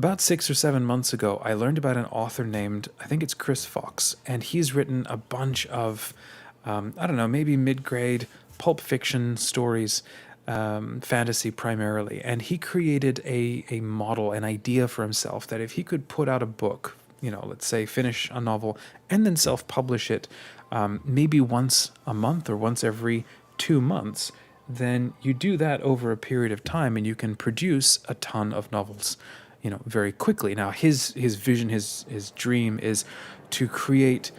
About 6 or 7 months ago, I learned about an author named, I think it's Chris Fox, and he's written a bunch of, I don't know, maybe mid-grade pulp fiction stories, fantasy primarily. And he created a model, an idea for himself that if he could put out a book, let's say finish a novel and then self-publish it, maybe once a month or once every 2 months, then you do that over a period of time and you can produce a ton of novels, very quickly. Now, his vision, his dream is to create,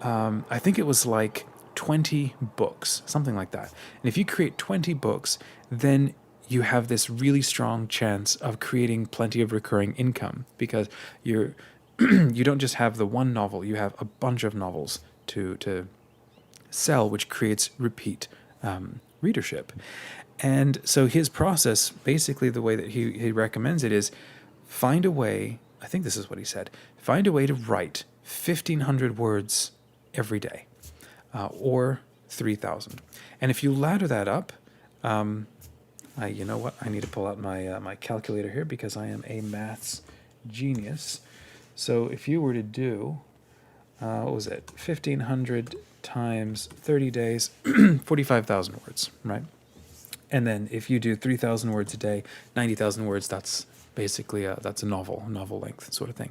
I think it was like 20 books, something like that. And if you create 20 books, then you have this really strong chance of creating plenty of recurring income, because you don't just have the one novel, you have a bunch of novels to sell, which creates repeat readership. And so his process, basically the way that he recommends it is, find a way, I think this is what he said, find a way to write 1,500 words every day, or 3,000. And if you ladder that up, you know what, I need to pull out my calculator here because I am a maths genius. So if you were to do, what was it, 1,500 times 30 days, 45,000 words, right? And then if you do 3,000 words a day, 90,000 words, that's basically that's a novel length sort of thing.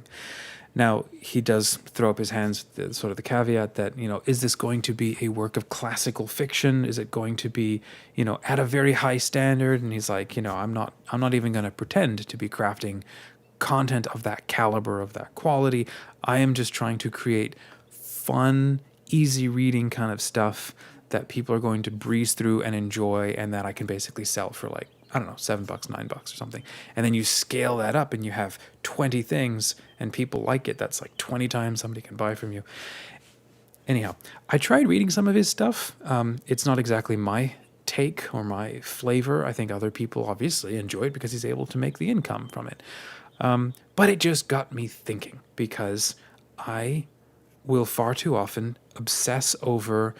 Now, he does throw up his hands, sort of the caveat that, is this going to be a work of classical fiction? Is it going to be, at a very high standard? And he's like, I'm not even going to pretend to be crafting content of that caliber, of that quality. I am just trying to create fun, easy reading kind of stuff that people are going to breeze through and enjoy, and that I can basically sell for like, I don't know, $7, $9 or something. And then you scale that up and you have 20 things and people like it. That's like 20 times somebody can buy from you. Anyhow, I tried reading some of his stuff. It's not exactly my take or my flavor. I think other people obviously enjoy it because he's able to make the income from it. But it just got me thinking, because I will far too often obsess over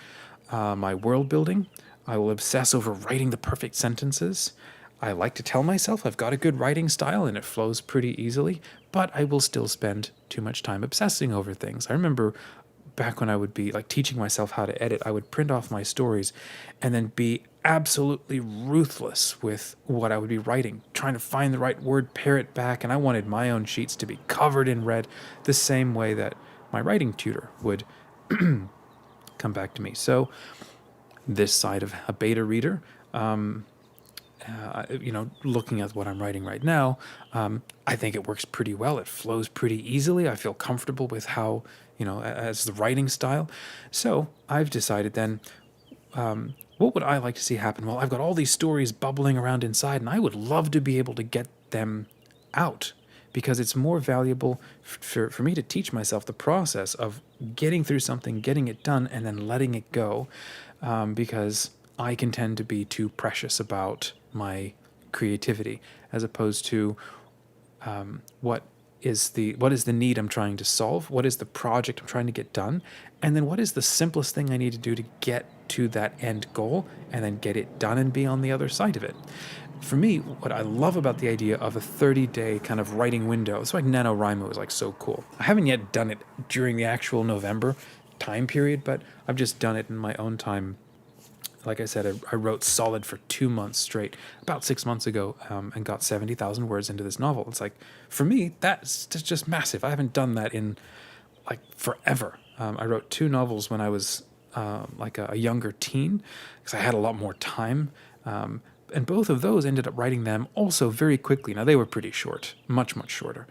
my world building. I will obsess over writing the perfect sentences. I like to tell myself I've got a good writing style and it flows pretty easily, but I will still spend too much time obsessing over things. I remember back when I would be like teaching myself how to edit, I would print off my stories and then be absolutely ruthless with what I would be writing, trying to find the right word, pare it back, and I wanted my own sheets to be covered in red the same way that my writing tutor would come back to me. So this side of a beta reader, looking at what I'm writing right now, I think it works pretty well. It flows pretty easily. I feel comfortable with how, as the writing style. So I've decided then, what would I like to see happen? Well, I've got all these stories bubbling around inside, and I would love to be able to get them out, because it's more valuable for me to teach myself the process of getting through something, getting it done, and then letting it go, because I can tend to be too precious about my creativity, as opposed to what is the need I'm trying to solve, what is the project I'm trying to get done, and then what is the simplest thing I need to do to get to that end goal, and then get it done and be on the other side of it. For me, what I love about the idea of a 30-day kind of writing window, it's like NanoWrimo is like so cool. I haven't yet done it during the actual November time period, but I've just done it in my own time. Like I said, I wrote solid for 2 months straight about 6 months ago, and got 70,000 words into this novel. It's like, for me, that's just massive. I haven't done that in like forever. I wrote 2 novels when I was like a younger teen, because I had a lot more time. And both of those ended up writing them also very quickly. Now, they were pretty short, much, much shorter,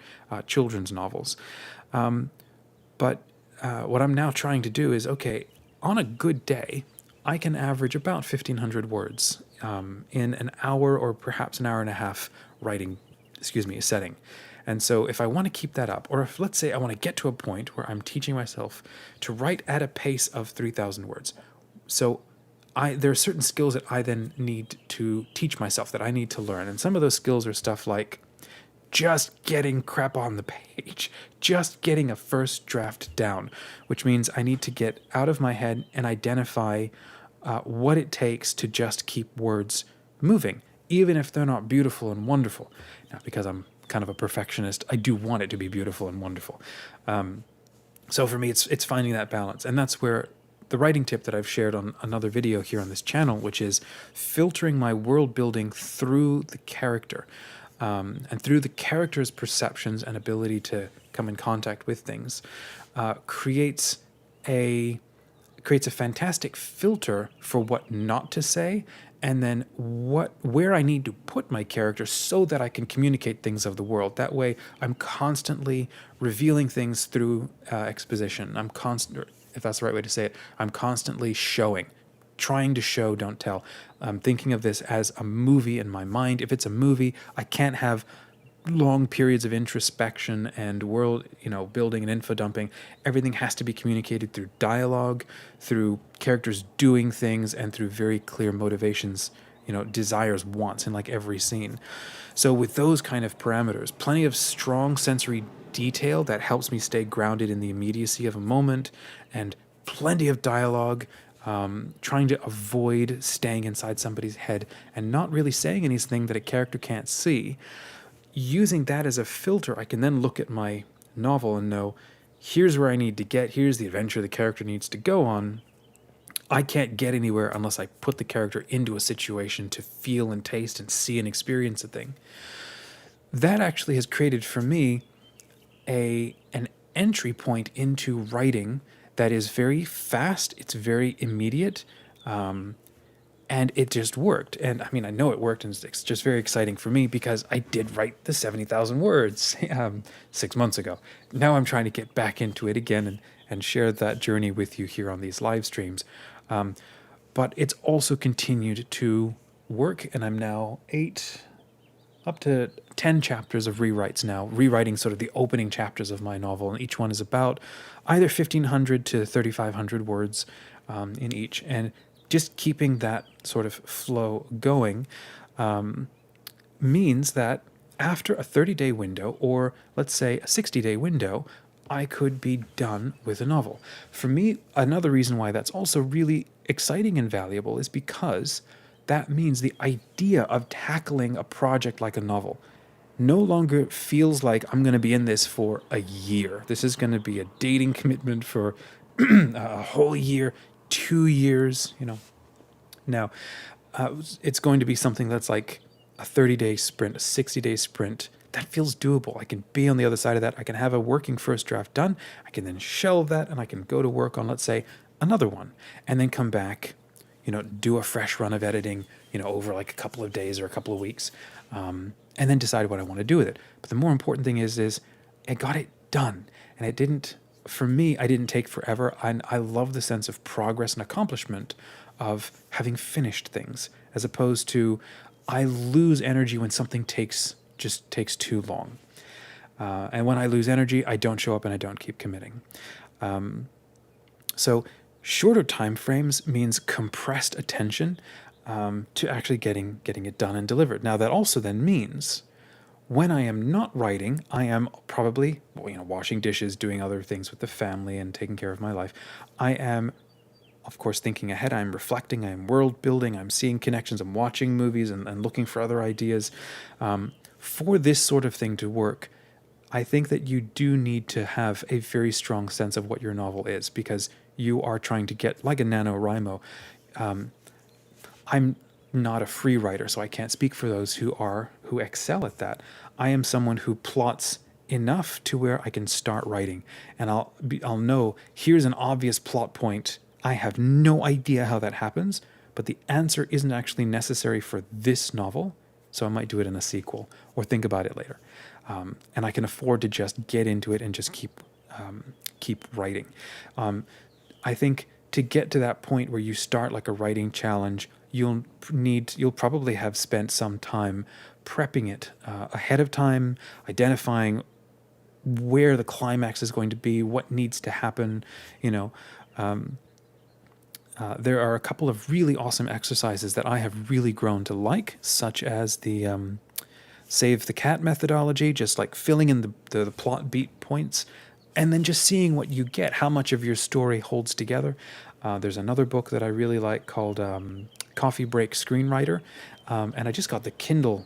children's novels. But what I'm now trying to do is, okay, on a good day, I can average about 1,500 words in an hour or perhaps an hour and a half writing, setting. And so if I want to keep that up, or if, let's say, I want to get to a point where I'm teaching myself to write at a pace of 3,000 words. So there are certain skills that I then need to teach myself, that I need to learn. And some of those skills are stuff like just getting crap on the page, just getting a first draft down, which means I need to get out of my head and identify what it takes to just keep words moving, even if they're not beautiful and wonderful. Now, because I'm kind of a perfectionist. I do want it to be beautiful and wonderful. So for me, it's finding that balance, and that's where the writing tip that I've shared on another video here on this channel, which is filtering my world building through the character, and through the character's perceptions and ability to come in contact with things, creates a fantastic filter for what not to say, and then where I need to put my character so that I can communicate things of the world. That way, I'm constantly revealing things through exposition. If that's the right way to say it, I'm constantly showing, trying to show, don't tell. I'm thinking of this as a movie in my mind. If it's a movie, I can't have long periods of introspection and world, building and info dumping. Everything has to be communicated through dialogue, through characters doing things, and through very clear motivations, desires, wants in like every scene. So with those kind of parameters, plenty of strong sensory detail that helps me stay grounded in the immediacy of a moment, and plenty of dialogue, trying to avoid staying inside somebody's head and not really saying anything that a character can't see. Using that as a filter, I can then look at my novel and know, here's where I need to get, here's the adventure the character needs to go on. I can't get anywhere unless I put the character into a situation to feel and taste and see and experience a thing. That actually has created for me an entry point into writing that is very fast, it's very immediate, and it just worked. And I mean, I know it worked, and it's just very exciting for me because I did write the 70,000 words 6 months ago. Now I'm trying to get back into it again and share that journey with you here on these live streams. But it's also continued to work, and I'm now up to 10 chapters of rewrites now, rewriting sort of the opening chapters of my novel, and each one is about either 1,500 to 3,500 words in each. And just keeping that sort of flow going means that after a 30-day window, or let's say a 60-day window, I could be done with a novel. For me, another reason why that's also really exciting and valuable is because that means the idea of tackling a project like a novel no longer feels like I'm going to be in this for a year. This is going to be a dating commitment for a whole year, 2 years, Now, it's going to be something that's like a 30-day sprint, a 60-day sprint. That feels doable. I can be on the other side of that. I can have a working first draft done. I can then shelve that, and I can go to work on, let's say, another one, and then come back, do a fresh run of editing, over like a couple of days or a couple of weeks, and then decide what I want to do with it. But the more important thing is I got it done, and for me, I didn't take forever. I love the sense of progress and accomplishment of having finished things, as opposed to I lose energy when something just takes too long. And when I lose energy, I don't show up and I don't keep committing. So shorter time frames means compressed attention to actually getting it done and delivered. Now that also then means when I am not writing, I am probably washing dishes, doing other things with the family, and taking care of my life. I am, of course, thinking ahead. I'm reflecting. I'm world building. I'm seeing connections. I'm watching movies and looking for other ideas. For this sort of thing to work, I think that you do need to have a very strong sense of what your novel is, because you are trying to get, like a NanoWrimo. I'm not a free writer, so I can't speak for those who excel at that. I am someone who plots enough to where I can start writing, and I'll know here's an obvious plot point. I have no idea how that happens, but the answer isn't actually necessary for this novel, so I might do it in a sequel or think about it later. And I can afford to just get into it and just keep writing. I think to get to that point where you start like a writing challenge, you'll probably have spent some time prepping it ahead of time, identifying where the climax is going to be, what needs to happen. There are a couple of really awesome exercises that I have really grown to like, such as the save the cat methodology, just like filling in the plot beat points, and then just seeing what you get, how much of your story holds together. There's another book that I really like called Coffee Break Screenwriter, and I just got the Kindle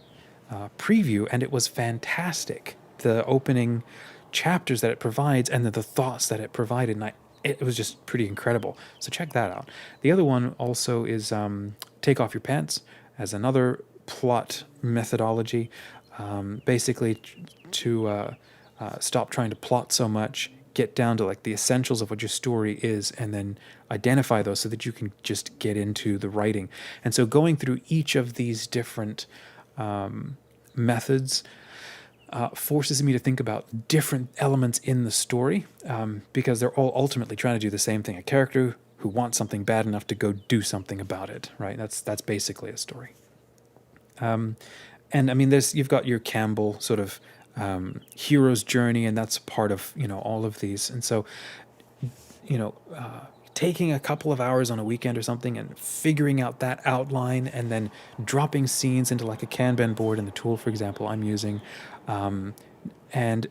preview, and it was fantastic. The opening chapters that it provides, and the thoughts that it provided, and it was just pretty incredible. So check that out. The other one also is Take Off Your Pants, as another plot methodology, basically to stop trying to plot so much, get down to like the essentials of what your story is, and then identify those so that you can just get into the writing. And so going through each of these different methods forces me to think about different elements in the story, because they're all ultimately trying to do the same thing. A character who wants something bad enough to go do something about it, right? That's basically a story. And I mean, you've got your Campbell sort of hero's journey, and that's part of all of these. And so taking a couple of hours on a weekend or something and figuring out that outline, and then dropping scenes into like a Kanban board in the tool, for example, I'm using, and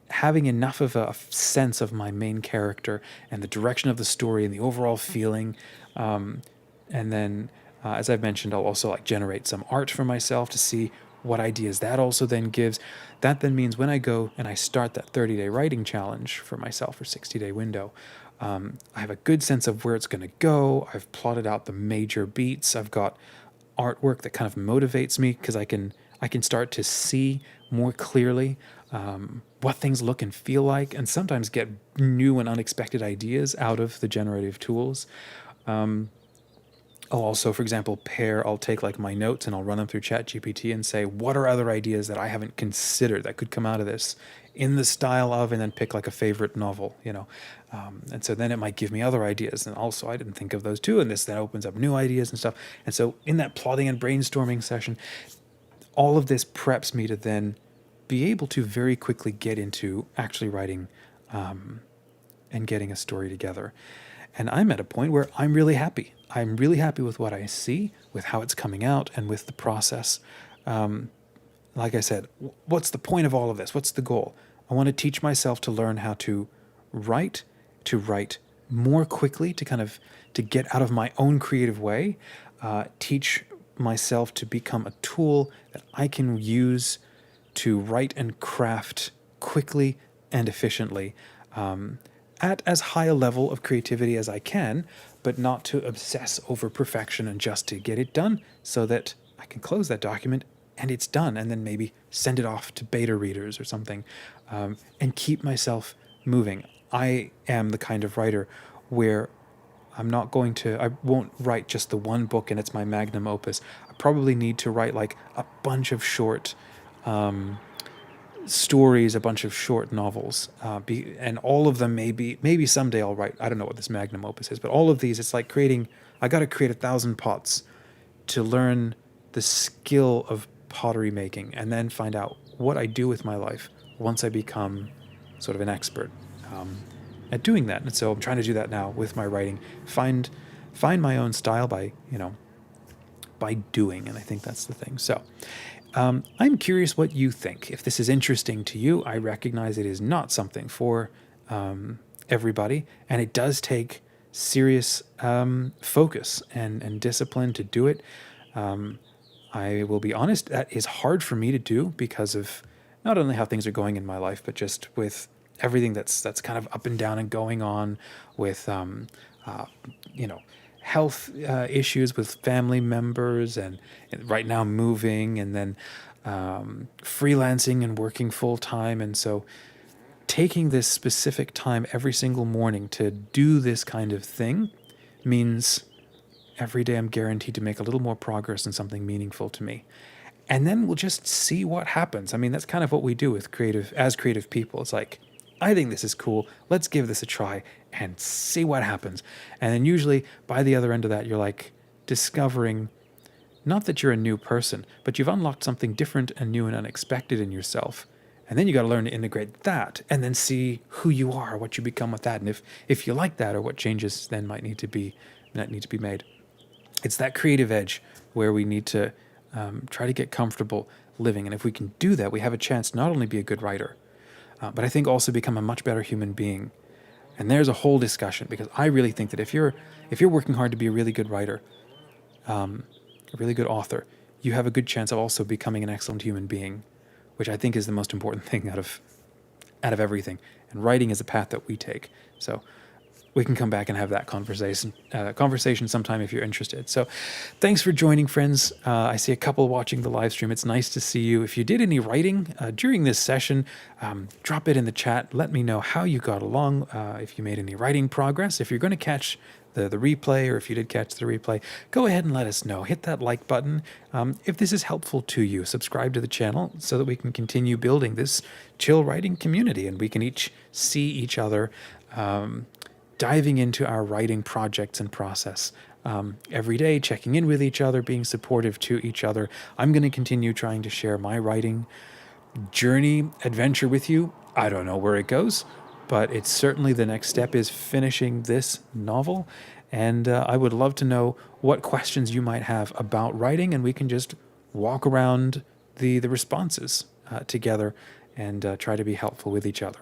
having enough of a sense of my main character and the direction of the story and the overall feeling, and then as I've mentioned, I'll also like generate some art for myself to see what ideas that also then gives. That then means when I go and I start that 30-day writing challenge for myself, or 60-day window, I have a good sense of where it's going to go. I've plotted out the major beats. I've got artwork that kind of motivates me, because I can start to see more clearly what things look and feel like, and sometimes get new and unexpected ideas out of the generative tools. I'll also, for example, I'll take like my notes and I'll run them through ChatGPT and say, what are other ideas that I haven't considered that could come out of this in the style of, and then pick like a favorite novel, and so then it might give me other ideas. And also I didn't think of those too. And this then opens up new ideas and stuff. And so in that plotting and brainstorming session, all of this preps me to then be able to very quickly get into actually writing and getting a story together. And I'm at a point where I'm really happy. I'm really happy with what I see, with how it's coming out, and with the process. Like I said, what's the point of all of this? What's the goal? I want to teach myself to learn how to write more quickly, to get out of my own creative way, teach myself to become a tool that I can use to write and craft quickly and efficiently, at as high a level of creativity as I can, but not to obsess over perfection and just to get it done so that I can close that document and it's done, and then maybe send it off to beta readers or something, and keep myself moving. I am the kind of writer where I won't write just the one book and it's my magnum opus. I probably need to write like a bunch of short stories, a bunch of short novels, and all of them maybe someday I'll write, I don't know what this magnum opus is, but all of these, it's like I got to create 1,000 pots to learn the skill of pottery making, and then find out what I do with my life once I become sort of an expert at doing that. And so I'm trying to do that now with my writing, find my own style by doing, and I think that's the thing. So I'm curious what you think. If this is interesting to you, I recognize it is not something for everybody, and it does take serious focus and discipline to do it. I will be honest, that is hard for me to do because of not only how things are going in my life, but just with everything that's kind of up and down and going on with health issues with family members, and right now moving, and then freelancing and working full time. And so taking this specific time every single morning to do this kind of thing means every day I'm guaranteed to make a little more progress in something meaningful to me. And then we'll just see what happens. I mean, that's kind of what we do with creative people. It's like, I think this is cool. Let's give this a try and see what happens. And then usually by the other end of that, you're like discovering not that you're a new person, but you've unlocked something different and new and unexpected in yourself. And then you got to learn to integrate that, and then see who you are, what you become with that, and if you like that, or what changes then might need to be made. It's that creative edge where we need to try to get comfortable living. And if we can do that, we have a chance to not only be a good writer, but I think also become a much better human being. And there's a whole discussion, because I really think that if you're working hard to be a really good writer, a really good author, you have a good chance of also becoming an excellent human being, which I think is the most important thing out of everything. And writing is a path that we take. So we can come back and have that conversation sometime if you're interested. So thanks for joining, friends. I see a couple watching the live stream. It's nice to see you. If you did any writing during this session, drop it in the chat. Let me know how you got along, if you made any writing progress. If you're going to catch the replay, or if you did catch the replay, go ahead and let us know. Hit that like button. If this is helpful to you, subscribe to the channel so that we can continue building this chill writing community, and we can each see each other diving into our writing projects and process every day, checking in with each other, being supportive to each other. I'm going to continue trying to share my writing journey, adventure with you. I don't know where it goes, but it's certainly the next step is finishing this novel. And I would love to know what questions you might have about writing, and we can just walk around the responses together and try to be helpful with each other.